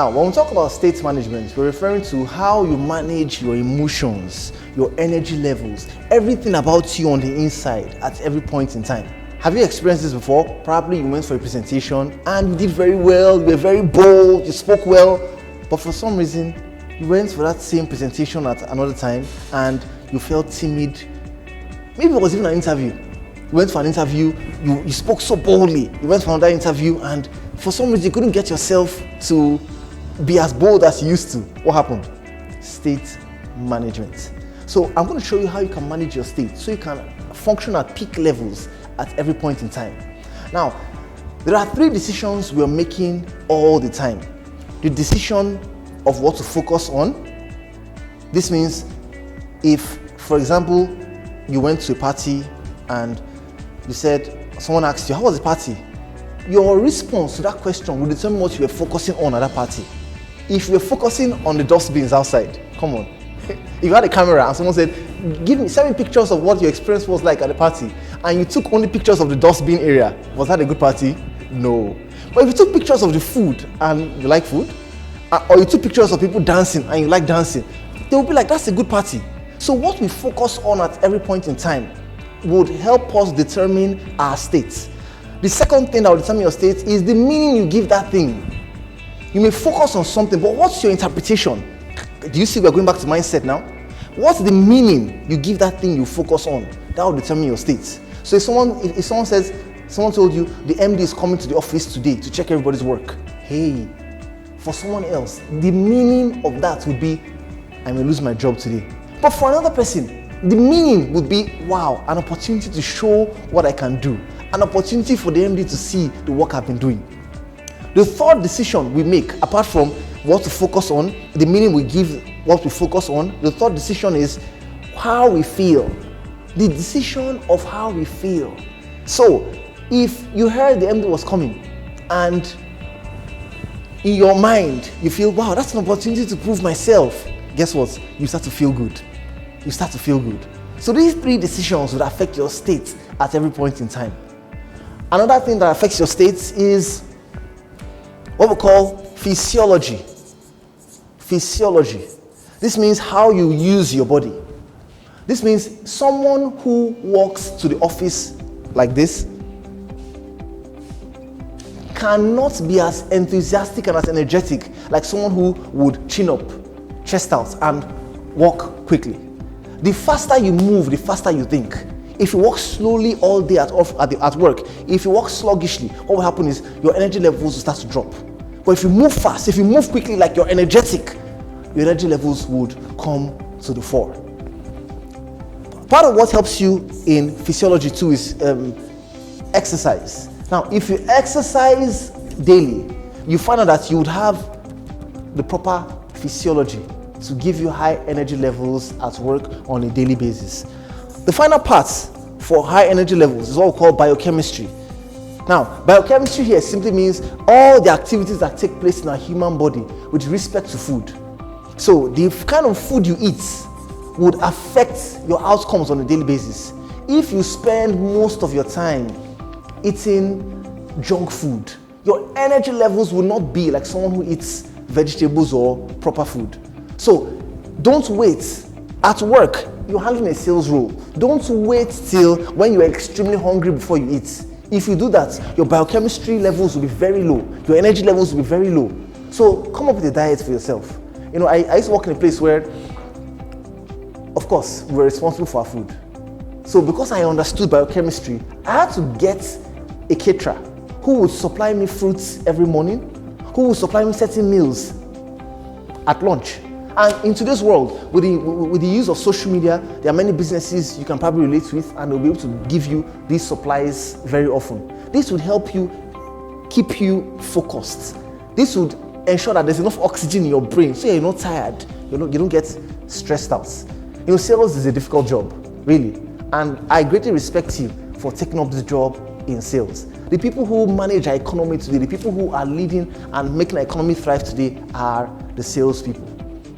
Now, when we talk about state management, we're referring to how you manage your emotions, your energy levels, everything about you on the inside at every point in time. Have you experienced this before? Probably you went for a presentation and you did very well, you were very bold, you spoke well, but for some reason, you went for that same presentation at another time and you felt timid. Maybe it was even an interview. You went for an interview, you spoke so boldly. You went for another interview and for some reason you couldn't get yourself to be as bold as you used to. What happened? State management. So I'm going to show you how you can manage your state so you can function at peak levels at every point in time. Now, there are 3 decisions we're making all the time. The decision of what to focus on. This means if, for example, you went to a party and you said, someone asked you, how was the party? Your response to that question will determine what you were focusing on at that party. If you were focusing on the dustbins outside, come on. If you had a camera and someone said, send me pictures of what your experience was like at the party, and you took only pictures of the dustbin area, was that a good party? No. But if you took pictures of the food and you like food, or you took pictures of people dancing and you like dancing, they will be like, that's a good party. So what we focus on at every point in time would help us determine our state. The second thing that will determine your state is the meaning you give that thing. You may focus on something, but what's your interpretation? Do you see we're going back to mindset now? What's the meaning you give that thing you focus on? That will determine your state. So if someone told you the MD is coming to the office today to check everybody's work. Hey, for someone else, the meaning of that would be, I may lose my job today. But for another person, the meaning would be, wow, an opportunity to show what I can do. An opportunity for the MD to see the work I've been doing. The third decision we make, apart from what to focus on, the meaning we give what we focus on, the third decision is how we feel. The decision of how we feel. So, if you heard the MD was coming and in your mind you feel, wow, that's an opportunity to prove myself, guess what? You start to feel good. You start to feel good. So these 3 decisions would affect your state at every point in time. Another thing that affects your state is what we call physiology. Physiology. This means how you use your body. This means someone who walks to the office like this cannot be as enthusiastic and as energetic like someone who would chin up, chest out, and walk quickly. The faster you move, the faster you think. If you walk slowly all day at work, if you walk sluggishly, what will happen is your energy levels will start to drop. But if you move fast, if you move quickly like you're energetic, your energy levels would come to the fore. Part of what helps you in physiology too is exercise. Now, if you exercise daily, you find out that you would have the proper physiology to give you high energy levels at work on a daily basis. The final part for high energy levels is what we call biochemistry. Now, biochemistry here simply means all the activities that take place in our human body with respect to food. So, the kind of food you eat would affect your outcomes on a daily basis. If you spend most of your time eating junk food, your energy levels will not be like someone who eats vegetables or proper food. So, don't wait. At work, you're handling a sales role. Don't wait till when you're extremely hungry before you eat. If you do that, your biochemistry levels will be very low. Your energy levels will be very low. So come up with a diet for yourself. You know, I used to work in a place where, of course, we were responsible for our food. So because I understood biochemistry, I had to get a caterer who would supply me fruits every morning, who would supply me certain meals at lunch. And in today's world, with the use of social media, there are many businesses you can probably relate with, and they'll be able to give you these supplies very often. This would help you keep you focused. This would ensure that there's enough oxygen in your brain so you're not tired, you don't get stressed out. You know, sales is a difficult job, really. And I greatly respect you for taking up this job in sales. The people who manage our economy today, the people who are leading and making our economy thrive today are the salespeople.